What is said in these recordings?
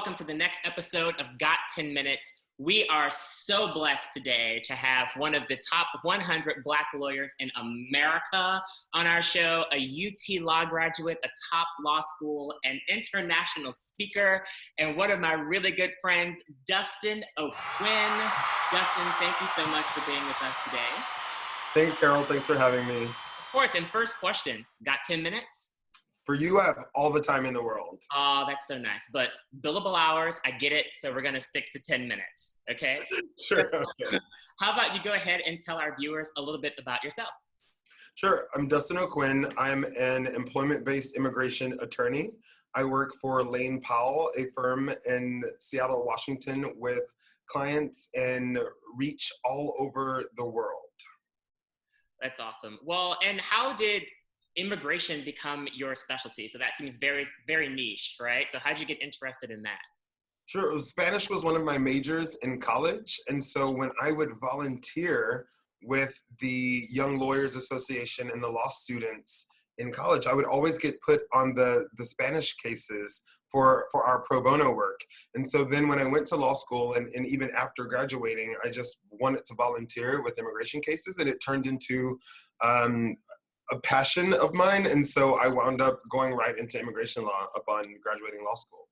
welcome to the next episode of Got 10 Minutes. We are so blessed today to have one of the top 100 Black lawyers in America on our show, a UT Law graduate, a top law school, an international speaker, and one of my really good friends, Dustin O'Quinn. Dustin, thank you so much for being with us today. Thanks, Harold. Thanks for having me. Of course, and first question, got 10 minutes? For you, I have all the time in the world. Oh, that's so nice. But billable hours, I get it. So we're going to stick to 10 minutes. Okay? Sure. Okay. How about you go ahead and tell our viewers a little bit about yourself? Sure. I'm Dustin O'Quinn. I'm an employment-based immigration attorney. I work for Lane Powell, a firm in Seattle, Washington, with clients and reach all over the world. That's awesome. Well, and how did immigration become your specialty? So that seems very, very niche, right? So how'd you get interested in that? Sure. Spanish was one of my majors in college. And so when I would volunteer with the Young Lawyers Association and the law students in college, I would always get put on the Spanish cases for our pro bono work. And so then when I went to law school and even after graduating, I just wanted to volunteer with immigration cases, and it turned into a passion of mine. And so I wound up going right into immigration law upon graduating law school.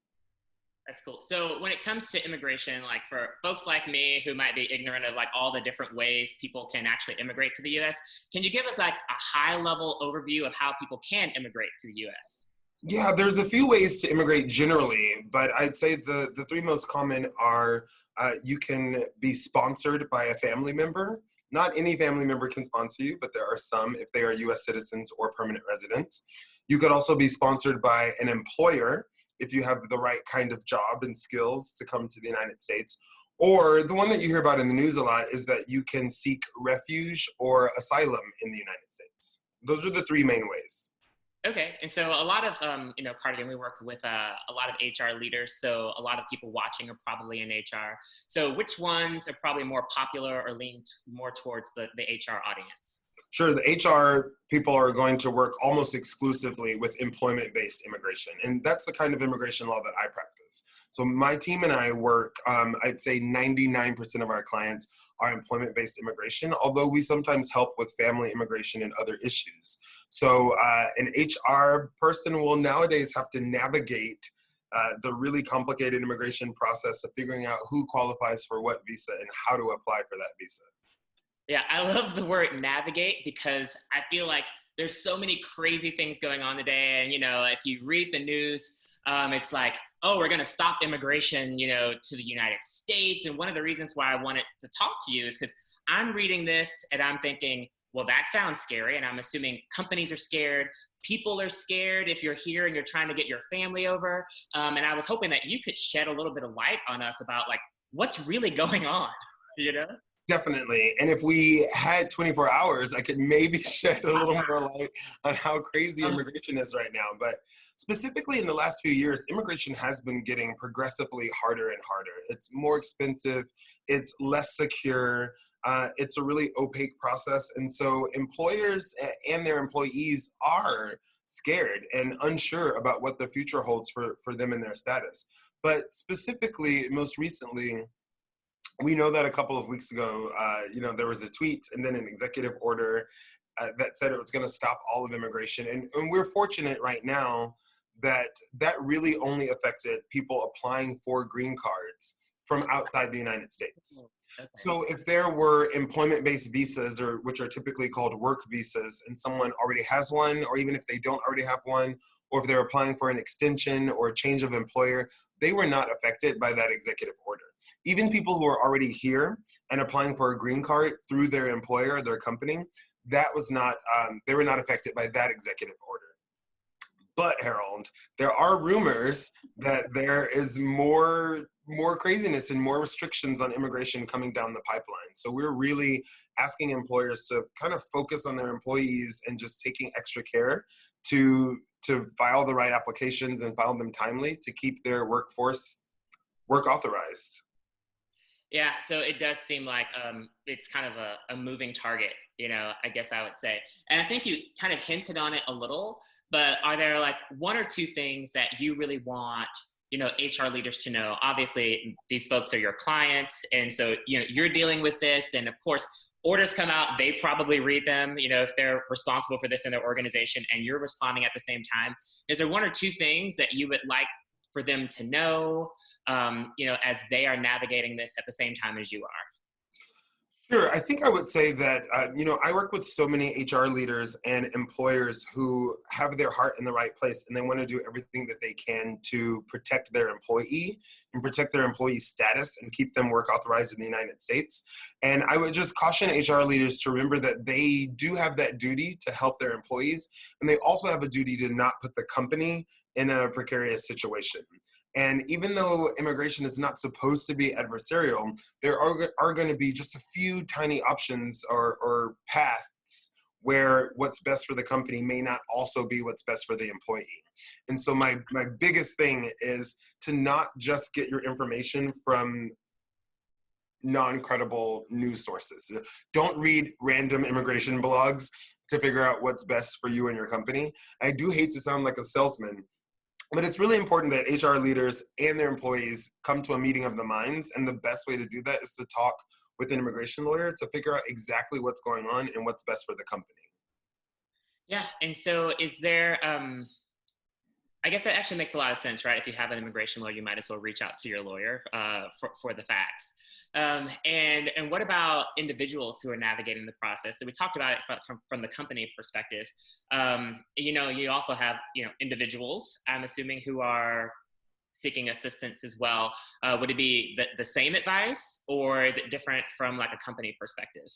That's cool. So when it comes to immigration, like for folks like me who might be ignorant of like all the different ways people can actually immigrate to the US, can you give us like a high level overview of how people can immigrate to the US? Yeah, there's a few ways to immigrate generally, but I'd say the three most common are you can be sponsored by a family member. Not any family member can sponsor you, but there are some if they are US citizens or permanent residents. You could also be sponsored by an employer if you have the right kind of job and skills to come to the United States. Or the one that you hear about in the news a lot is that you can seek refuge or asylum in the United States. Those are the three main ways. Okay, and so a lot of, Cardigan, we work with a lot of HR leaders, so a lot of people watching are probably in HR. So which ones are probably more popular or lean more towards the HR audience? Sure, the HR people are going to work almost exclusively with employment-based immigration, and that's the kind of immigration law that I practice. So my team and I work, I'd say 99% of our clients are employment-based immigration, although we sometimes help with family immigration and other issues. So an HR person will nowadays have to navigate the really complicated immigration process of figuring out who qualifies for what visa and how to apply for that visa. Yeah, I love the word navigate because I feel like there's so many crazy things going on today. And, if you read the news, it's like, oh, we're going to stop immigration, to the United States. And one of the reasons why I wanted to talk to you is because I'm reading this and I'm thinking, well, that sounds scary. And I'm assuming companies are scared. People are scared if you're here and you're trying to get your family over. And I was hoping that you could shed a little bit of light on us about like what's really going on, Definitely. And if we had 24 hours, I could maybe shed a little more light on how crazy immigration is right now. But specifically in the last few years, immigration has been getting progressively harder and harder. It's more expensive. It's less secure. It's a really opaque process. And so employers and their employees are scared and unsure about what the future holds for them and their status. But specifically, most recently, we know that a couple of weeks ago, there was a tweet and then an executive order that said it was going to stop all of immigration. And we're fortunate right now that really only affected people applying for green cards from outside the United States. Okay. So if there were employment-based visas, which are typically called work visas, and someone already has one, or even if they don't already have one, or if they're applying for an extension or a change of employer, they were not affected by that executive order. Even people who are already here and applying for a green card through their employer or their company, that was not, they were not affected by that executive order. But Harold, there are rumors that there is more craziness and more restrictions on immigration coming down the pipeline. So we're really asking employers to kind of focus on their employees and just taking extra care to file the right applications and file them timely to keep their workforce work authorized. Yeah, so it does seem like it's kind of a moving target, I guess I would say. And I think you kind of hinted on it a little, but are there like one or two things that you really want, HR leaders to know? Obviously, these folks are your clients, and so you're dealing with this, and of course, orders come out, they probably read them, if they're responsible for this in their organization, and you're responding at the same time. Is there one or two things that you would like for them to know, as they are navigating this at the same time as you are? Sure. I think I would say that, I work with so many HR leaders and employers who have their heart in the right place, and they want to do everything that they can to protect their employee and protect their employee status and keep them work authorized in the United States. And I would just caution HR leaders to remember that they do have that duty to help their employees, and they also have a duty to not put the company in a precarious situation. And even though immigration is not supposed to be adversarial, there are going to be just a few tiny options or paths where what's best for the company may not also be what's best for the employee. And so my biggest thing is to not just get your information from non-credible news sources. Don't read random immigration blogs to figure out what's best for you and your company. I do hate to sound like a salesman, but it's really important that HR leaders and their employees come to a meeting of the minds, and the best way to do that is to talk with an immigration lawyer to figure out exactly what's going on and what's best for the company. Yeah, and so is there, I guess that actually makes a lot of sense, right? If you have an immigration lawyer, you might as well reach out to your lawyer for the facts. And what about individuals who are navigating the process? So we talked about it from the company perspective. You also have, individuals, I'm assuming, who are seeking assistance as well. Would it be the same advice, or is it different from like a company perspective?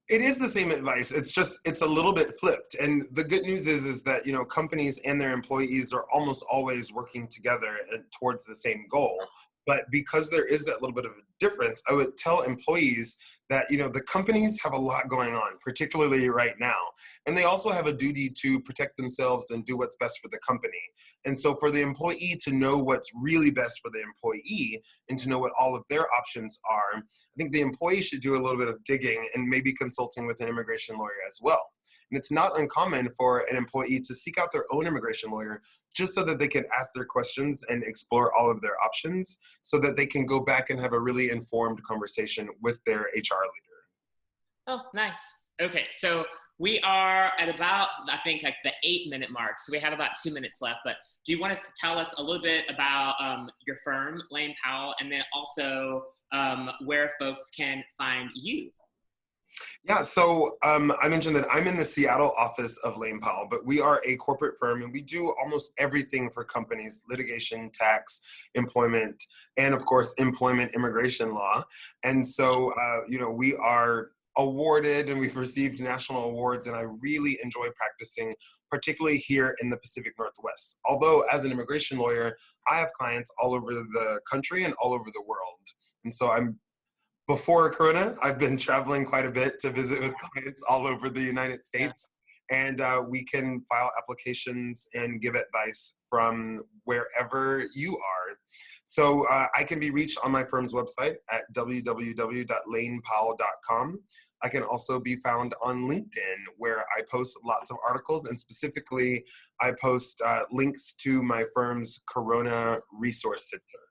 It is the same advice. It's a little bit flipped. And the good news is that, companies and their employees are almost always working together towards the same goal. But because there is that little bit of a difference, I would tell employees that, the companies have a lot going on, particularly right now. And they also have a duty to protect themselves and do what's best for the company. And so for the employee to know what's really best for the employee and to know what all of their options are, I think the employee should do a little bit of digging and maybe consulting with an immigration lawyer as well. And it's not uncommon for an employee to seek out their own immigration lawyer just so that they can ask their questions and explore all of their options so that they can go back and have a really informed conversation with their HR leader. Oh, nice. Okay, so we are at about, I think, like the 8-minute mark. So we have about 2 minutes left, but do you want us to tell us a little bit about your firm, Lane Powell, and then also where folks can find you? Yeah, so I mentioned that I'm in the Seattle office of Lane Powell, but we are a corporate firm and we do almost everything for companies: litigation, tax, employment, and of course, employment immigration law. And so, we are awarded and we've received national awards, and I really enjoy practicing, particularly here in the Pacific Northwest. Although as an immigration lawyer, I have clients all over the country and all over the world. And so before Corona, I've been traveling quite a bit to visit with clients all over the United States, and we can file applications and give advice from wherever you are. So I can be reached on my firm's website at www.lanepowell.com. I can also be found on LinkedIn, where I post lots of articles, and specifically, I post links to my firm's Corona Resource Center.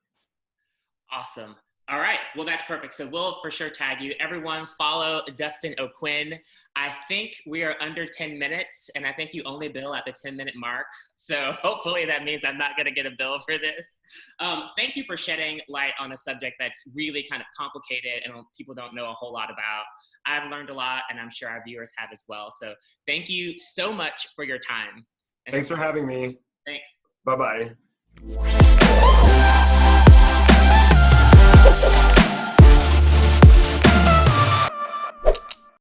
Awesome. All right. Well, that's perfect. So we'll for sure tag you. Everyone follow Dustin O'Quinn. I think we are under 10 minutes, and I think you only bill at the 10-minute mark. So hopefully that means I'm not going to get a bill for this. Thank you for shedding light on a subject that's really kind of complicated and people don't know a whole lot about. I've learned a lot, and I'm sure our viewers have as well. So thank you so much for your time. Thanks for having me. Thanks. Bye-bye.